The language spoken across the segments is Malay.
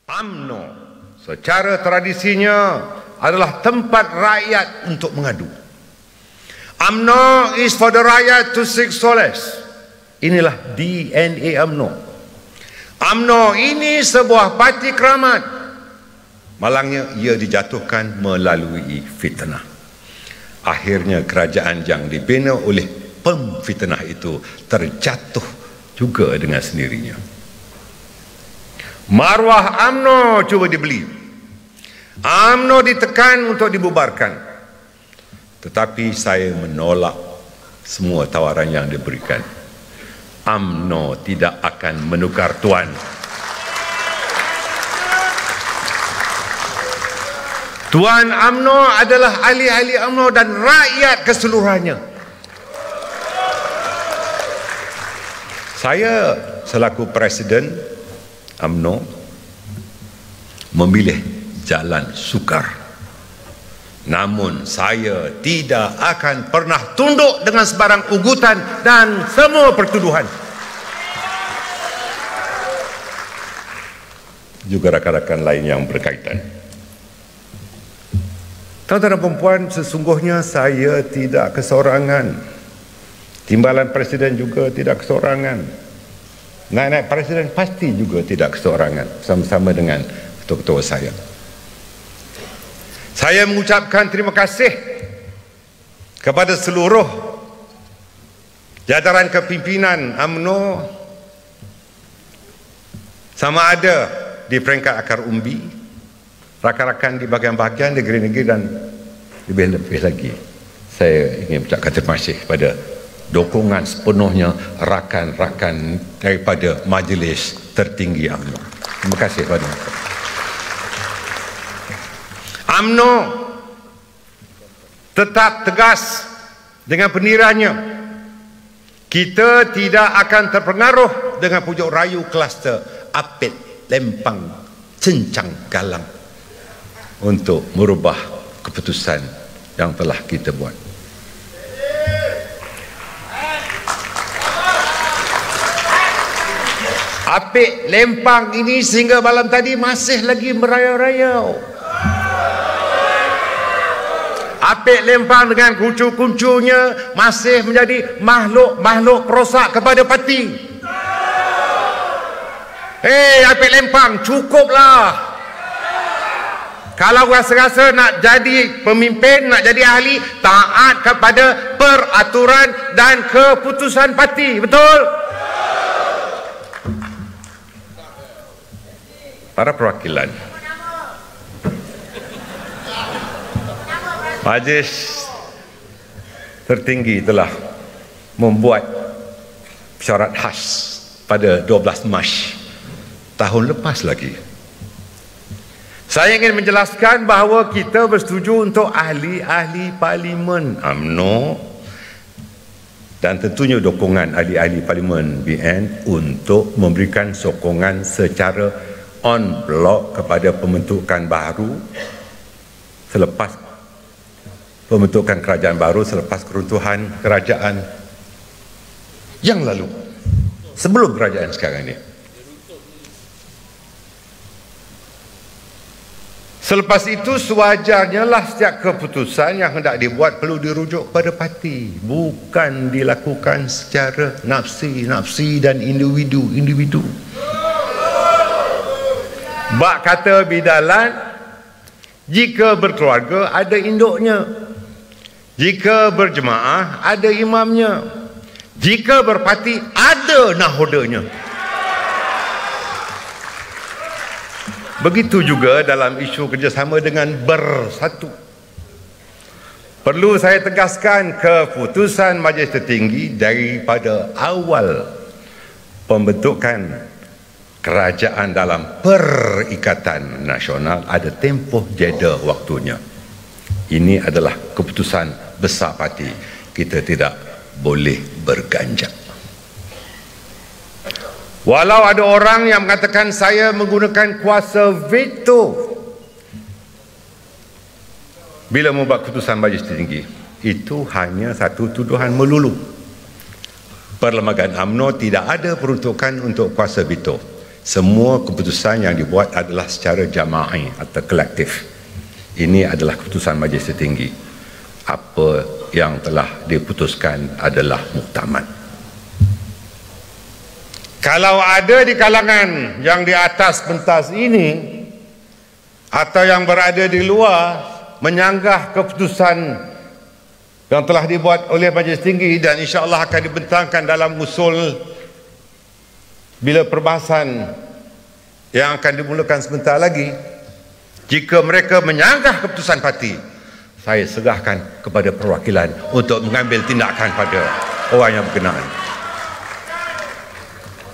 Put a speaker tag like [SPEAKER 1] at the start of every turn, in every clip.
[SPEAKER 1] UMNO secara tradisinya adalah tempat rakyat untuk mengadu. UMNO is for the rakyat to seek solace. Inilah DNA UMNO. UMNO ini sebuah parti keramat. Malangnya ia dijatuhkan melalui fitnah. Akhirnya kerajaan yang dibina oleh pemfitnah itu terjatuh juga dengan sendirinya. Maruah UMNO cuba dibeli. UMNO ditekan untuk dibubarkan. Tetapi saya menolak semua tawaran yang diberikan. UMNO tidak akan menukar tuan. Tuan UMNO adalah ahli-ahli UMNO dan rakyat keseluruhannya. Saya selaku Presiden UMNO memilih jalan sukar. Namun saya tidak akan pernah tunduk dengan sebarang ugutan dan semua pertuduhan. Juga rakan-rakan lain yang berkaitan. Tuan-tuan dan puan, sesungguhnya saya tidak kesorangan. Timbalan Presiden juga tidak kesorangan. Naik-naik Presiden pasti juga tidak kesorangan, sama-sama dengan ketua-ketua saya. Saya mengucapkan terima kasih kepada seluruh jajaran kepimpinan UMNO, sama ada di peringkat akar umbi, rakan-rakan di bahagian-bahagian negeri-negeri, dan lebih-lebih lagi saya ingin mengucapkan terima kasih pada dukungan sepenuhnya rakan-rakan daripada majlis tertinggi UMNO. Terima kasih kepada mereka. UMNO tetap tegas dengan pendiriannya. Kita tidak akan terpengaruh dengan pujuk rayu kluster Apit, Lempang, Cencang, Galang untuk merubah keputusan yang telah kita buat. Apit, Lempang ini sehingga malam tadi masih lagi merayau-rayau. Apit, Lempang dengan kuncu-kuncunya masih menjadi makhluk-makhluk perosak kepada parti. Apit, Lempang, cukuplah. Kalau rasa-rasa nak jadi pemimpin, nak jadi ahli, taat kepada peraturan dan keputusan parti. Betul? Para perwakilan, majlis tertinggi telah membuat syarat khas pada 12 Mac tahun lepas lagi. Saya ingin menjelaskan bahawa kita bersetuju untuk ahli-ahli parlimen UMNO dan tentunya dukungan ahli-ahli parlimen BN untuk memberikan sokongan secara on block kepada pembentukan baru selepas pembentukan kerajaan baru selepas keruntuhan kerajaan yang lalu, sebelum kerajaan sekarang ini. Selepas itu sewajarnya lah setiap keputusan yang hendak dibuat perlu dirujuk pada parti, bukan dilakukan secara nafsi dan individu. Bak kata bidalan, jika berkeluarga ada induknya, jika berjemaah ada imamnya, jika berparti ada nahodanya. Begitu juga dalam isu kerjasama dengan bersatu. Perlu saya tegaskan keputusan Majlis Tertinggi daripada awal pembentukan kerajaan dalam Perikatan Nasional ada tempoh jeda waktunya. Ini adalah keputusan besar parti. Kita tidak boleh berganjak. Walau ada orang yang mengatakan saya menggunakan kuasa veto bila membuat keputusan Majlis Tertinggi, itu hanya satu tuduhan melulu. Perlembagaan UMNO tidak ada peruntukan untuk kuasa veto. semua keputusan yang dibuat adalah secara jama'i atau kolektif. Ini adalah keputusan Majlis Tertinggi. Apa yang telah diputuskan adalah muktamad. Kalau ada di kalangan yang di atas pentas ini atau yang berada di luar menyanggah keputusan yang telah dibuat oleh Majlis Tinggi dan insya-Allah akan dibentangkan dalam usul bila perbahasan yang akan dimulakan sebentar lagi, jika mereka menyanggah keputusan parti, saya serahkan kepada perwakilan untuk mengambil tindakan pada orang yang berkenaan.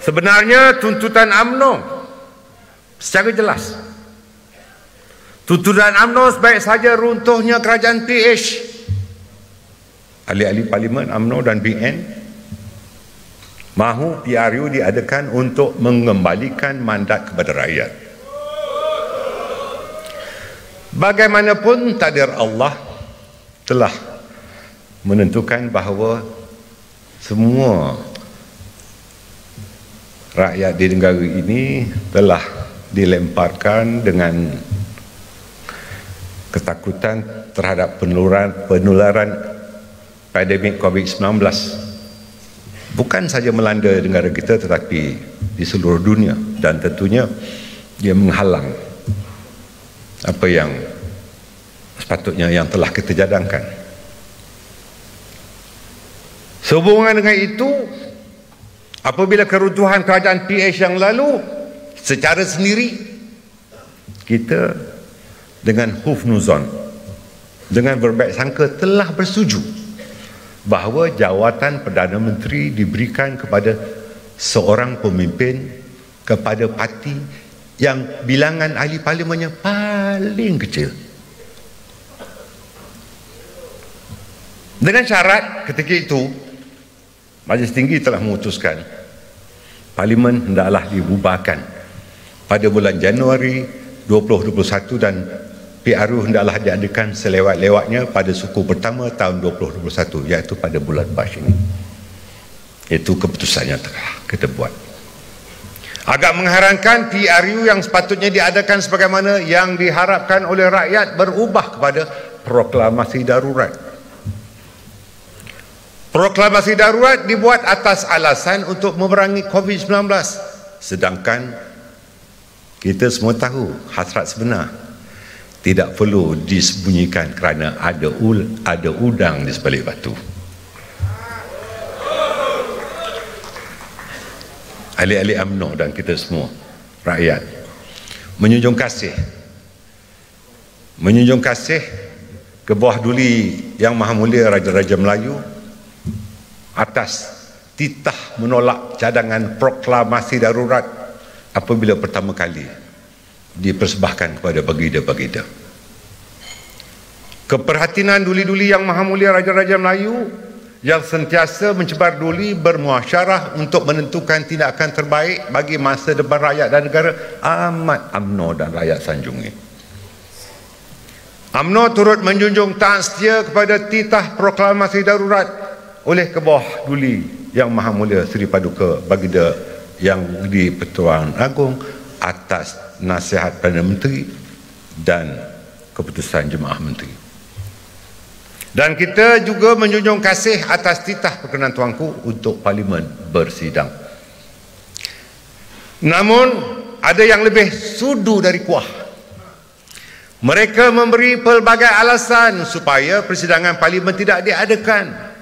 [SPEAKER 1] Sebenarnya tuntutan UMNO secara jelas, tuntutan UMNO sebaik saja runtuhnya kerajaan PH. Ahli-ahli Parlimen UMNO dan BN mahu PRU diadakan untuk mengembalikan mandat kepada rakyat. Bagaimanapun takdir Allah telah menentukan bahawa semua rakyat di negara ini telah dilemparkan dengan ketakutan terhadap penularan pandemik COVID-19. Bukan saja melanda negara kita tetapi di seluruh dunia, dan tentunya dia menghalang apa yang sepatutnya yang telah kita cadangkan. Sehubungan dengan itu, apabila keruntuhan kerajaan PH yang lalu, secara sendiri kita dengan hufnuzon, dengan berbaik sangka telah bersetuju bahawa jawatan Perdana Menteri diberikan kepada seorang pemimpin kepada parti yang bilangan ahli parlimennya paling kecil. Dengan syarat ketika itu Majlis Tinggi telah memutuskan parlimen hendaklah dibubarkan pada bulan Januari 2021 dan PRU hendaklah diadakan selewat-lewatnya pada suku pertama tahun 2021, iaitu pada bulan Mac ini. Itu keputusan yang telah kita buat. Agak mengherankan PRU yang sepatutnya diadakan sebagaimana yang diharapkan oleh rakyat berubah kepada proklamasi darurat. Proklamasi darurat dibuat atas alasan untuk memerangi COVID-19. Sedangkan kita semua tahu hasrat sebenar tidak perlu disembunyikan kerana ada udang di sebalik batu. Ahli-ahli UMNO dan kita semua rakyat menjunjung kasih ke bawah duli Yang Maha Mulia Raja-Raja Melayu atas titah menolak cadangan proklamasi darurat apabila pertama kali dipersembahkan kepada baginda-baginda. Keperhatian duli-duli Yang Maha Mulia Raja-Raja Melayu yang sentiasa mencebar duli bermuasyarah untuk menentukan tindakan terbaik bagi masa depan rakyat dan negara amat UMNO dan rakyat sanjungi. UMNO turut menjunjung taat setia kepada titah proklamasi darurat oleh ke bawah duli Yang Maha Mulia Seri Paduka Baginda Yang di-Pertuan Agong atas nasihat Perdana Menteri dan keputusan Jemaah Menteri. Dan kita juga menjunjung kasih atas titah perkenan tuanku untuk Parlimen bersidang. Namun ada yang lebih sudu dari kuah. Mereka memberi pelbagai alasan supaya persidangan Parlimen tidak diadakan.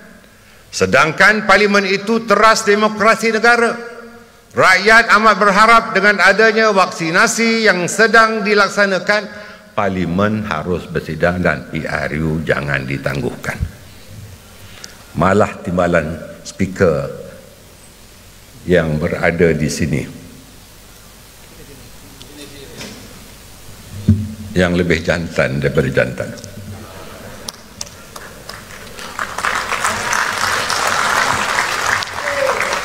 [SPEAKER 1] Sedangkan Parlimen itu teras demokrasi negara. Rakyat amat berharap dengan adanya vaksinasi yang sedang dilaksanakan, Parlimen harus bersidang dan PRU jangan ditangguhkan. Malah timbalan speaker yang berada di sini yang lebih jantan daripada jantan.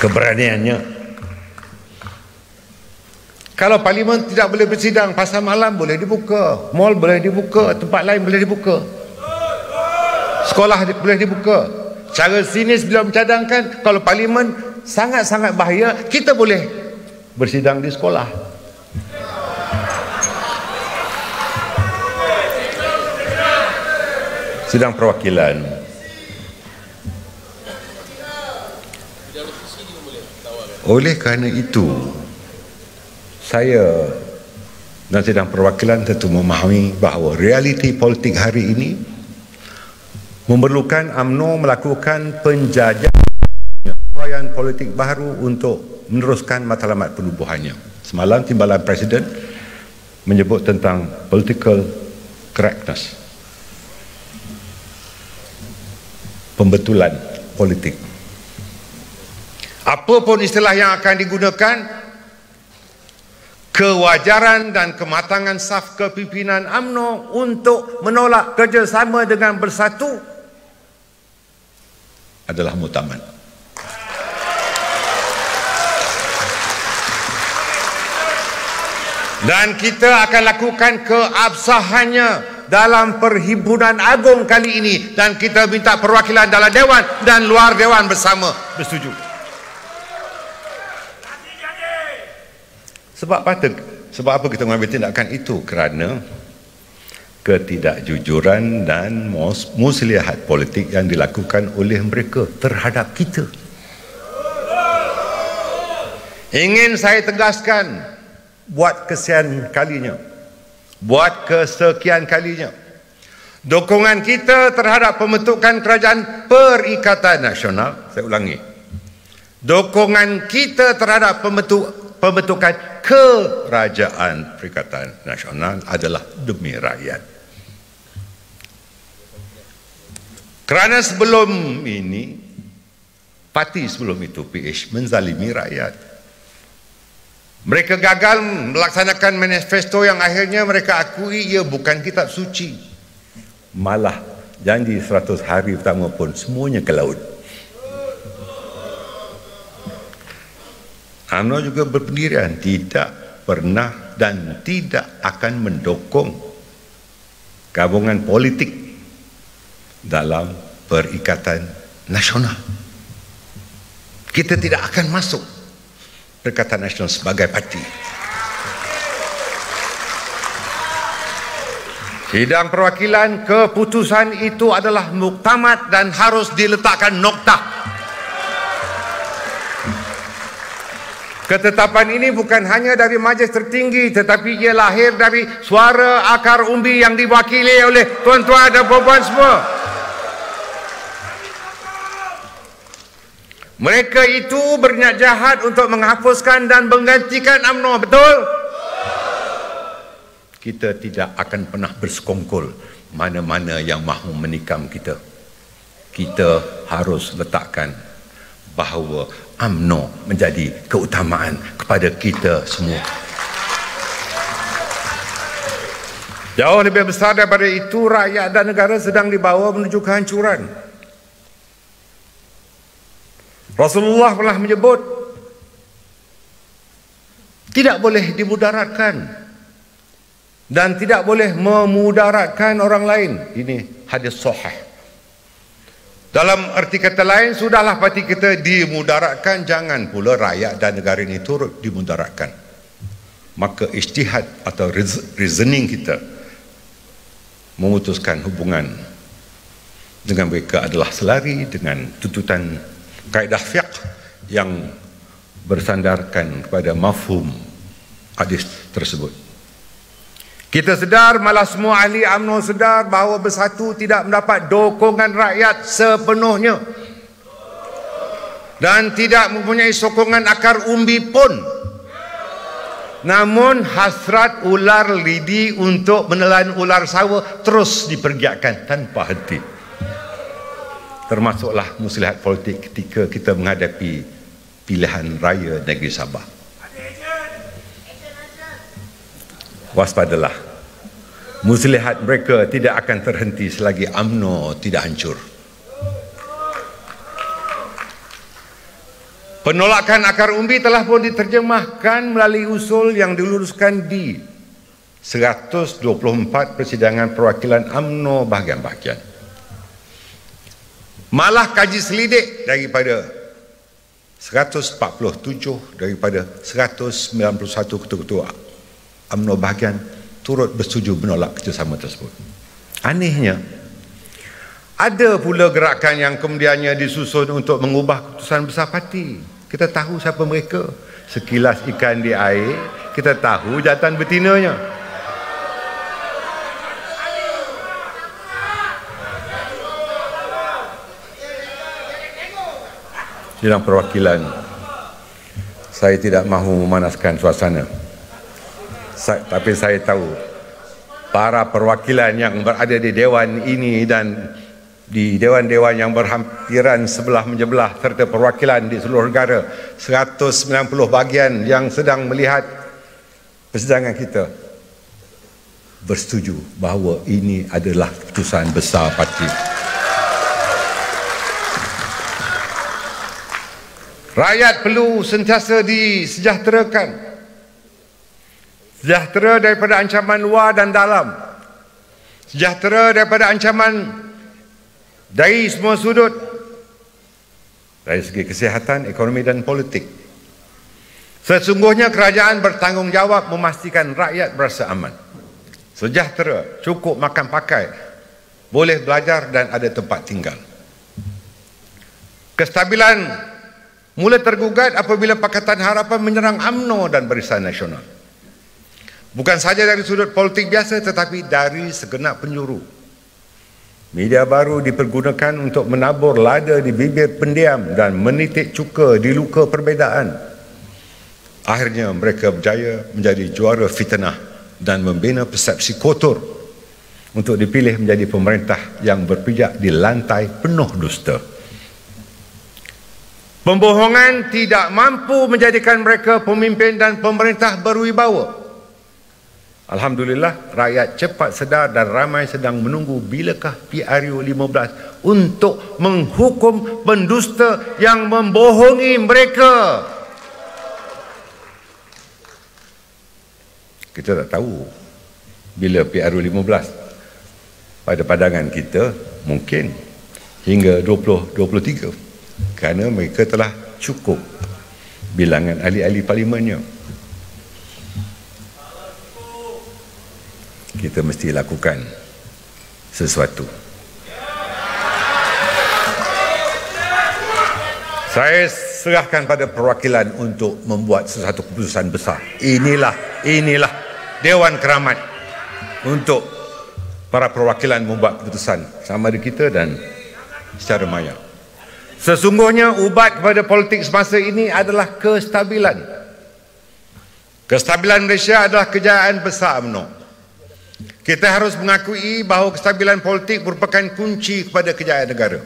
[SPEAKER 1] Keberaniannya. Kalau Parlimen tidak boleh bersidang, pasar malam boleh dibuka, mall boleh dibuka, tempat lain boleh dibuka, sekolah boleh dibuka. Cara sinis bila mencadangkan kalau Parlimen sangat-sangat bahaya, kita boleh bersidang di sekolah. Sidang perwakilan. Oleh kerana itu, saya dan sidang perwakilan tentu memahami bahawa realiti politik hari ini memerlukan UMNO melakukan penjajahan politik baru untuk meneruskan matlamat penubuhannya. Semalam Timbalan Presiden menyebut tentang political correctness, pembetulan politik. Apapun istilah yang akan digunakan, kewajaran dan kematangan saf kepimpinan UMNO untuk menolak kerjasama dengan Bersatu adalah muktamad. Dan kita akan lakukan keabsahannya dalam perhimpunan agung kali ini, dan kita minta perwakilan dalam dewan dan luar dewan bersama bersetuju. Sebab apa kita mengambil tindakan itu? Kerana ketidakjujuran dan muslihat politik yang dilakukan oleh mereka terhadap kita. Ingin saya tegaskan, buat kesekian kalinya, dukungan kita terhadap pembentukan kerajaan perikatan nasional, saya ulangi, dukungan kita terhadap pembentukan kerajaan perikatan nasional adalah demi rakyat. Kerana sebelum ini, parti sebelum itu, PH, menzalimi rakyat. Mereka gagal melaksanakan manifesto yang akhirnya mereka akui ia bukan kitab suci. Malah janji 100 hari pertama pun semuanya ke laut. UMNO juga berpendirian tidak pernah dan tidak akan mendukung gabungan politik dalam perikatan nasional. Kita tidak akan masuk perikatan nasional sebagai parti. Sidang perwakilan, keputusan itu adalah muktamad dan harus diletakkan noktah. Ketetapan ini bukan hanya dari majlis tertinggi, tetapi ia lahir dari suara akar umbi yang diwakili oleh tuan-tuan dan puan-puan semua. Mereka itu berniat jahat untuk menghapuskan dan menggantikan UMNO, betul? Kita tidak akan pernah bersekongkol mana-mana yang mahu menikam kita. Kita harus letakkan bahawa UMNO menjadi keutamaan kepada kita semua. Jauh lebih besar daripada itu, rakyat dan negara sedang dibawa menuju kehancuran. Rasulullah pernah menyebut tidak boleh dimudaratkan dan tidak boleh memudaratkan orang lain. Ini hadis sahih. Dalam arti kata lain, sudahlah parti kita dimudaratkan, jangan pula rakyat dan negara ini turut dimudaratkan. Maka ijtihad atau reasoning kita memutuskan hubungan dengan mereka adalah selari dengan tuntutan kaedah fiqh yang bersandarkan kepada mafhum hadis tersebut. Kita sedar, malah semua ahli UMNO sedar bahawa Bersatu tidak mendapat dukungan rakyat sepenuhnya dan tidak mempunyai sokongan akar umbi pun. Namun hasrat ular lidi untuk menelan ular sawa terus dipergiatkan tanpa henti. Termasuklah muslihat politik ketika kita menghadapi pilihan raya negeri Sabah. Waspadalah, muslihat mereka tidak akan terhenti selagi UMNO tidak hancur. Penolakan akar umbi telah pun diterjemahkan melalui usul yang diluruskan di 124 persidangan perwakilan UMNO bahagian-bahagian. Malah kaji selidik daripada 147 daripada 191 ketua-ketua UMNO bahagian turut bersetuju menolak kerjasama tersebut. Anehnya, ada pula gerakan yang kemudiannya disusun untuk mengubah keputusan besar parti. Kita tahu siapa mereka. Sekilas ikan di air, kita tahu jantan betinanya. Sidang perwakilan, saya tidak mahu memanaskan suasana. Tapi saya tahu para perwakilan yang berada di dewan ini dan di dewan-dewan yang berhampiran sebelah menyebelah serta perwakilan di seluruh negara, 190 bahagian yang sedang melihat persidangan kita, bersetuju bahawa ini adalah keputusan besar parti. Rakyat perlu sentiasa disejahterakan. Sejahtera daripada ancaman luar dan dalam. Sejahtera daripada ancaman dari semua sudut. Dari segi kesihatan, ekonomi dan politik. Sesungguhnya kerajaan bertanggungjawab memastikan rakyat berasa aman. Sejahtera, cukup makan pakai, boleh belajar dan ada tempat tinggal. Kestabilan mula tergugat apabila Pakatan Harapan menyerang UMNO dan Barisan Nasional. Bukan saja dari sudut politik biasa tetapi dari segenap penjuru. Media baru dipergunakan untuk menabur lada di bibir pendiam dan menitik cuka di luka perbezaan. Akhirnya mereka berjaya menjadi juara fitnah dan membina persepsi kotor untuk dipilih menjadi pemerintah yang berpijak di lantai penuh dusta. Pembohongan tidak mampu menjadikan mereka pemimpin dan pemerintah berwibawa. Alhamdulillah, rakyat cepat sedar dan ramai sedang menunggu bilakah PRU 15 untuk menghukum pendusta yang membohongi mereka. Kita tak tahu bila PRU 15. Pada pandangan kita, mungkin hingga 2023. Kerana mereka telah cukup bilangan ahli-ahli parlimennya. Kita mesti lakukan sesuatu. Saya serahkan pada perwakilan untuk membuat sesuatu keputusan besar. Inilah Dewan Keramat untuk para perwakilan membuat keputusan sama ada kita dan secara maya. Sesungguhnya ubat kepada politik semasa ini adalah kestabilan. Kestabilan Malaysia adalah kejayaan besar UMNO. Kita harus mengakui bahawa kestabilan politik merupakan kunci kepada kejayaan negara.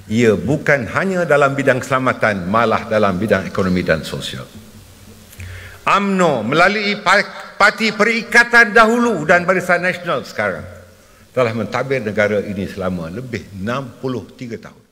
[SPEAKER 1] Ia bukan hanya dalam bidang keselamatan, malah dalam bidang ekonomi dan sosial. UMNO melalui Parti Perikatan dahulu dan Barisan Nasional sekarang telah mentadbir negara ini selama lebih 63 tahun.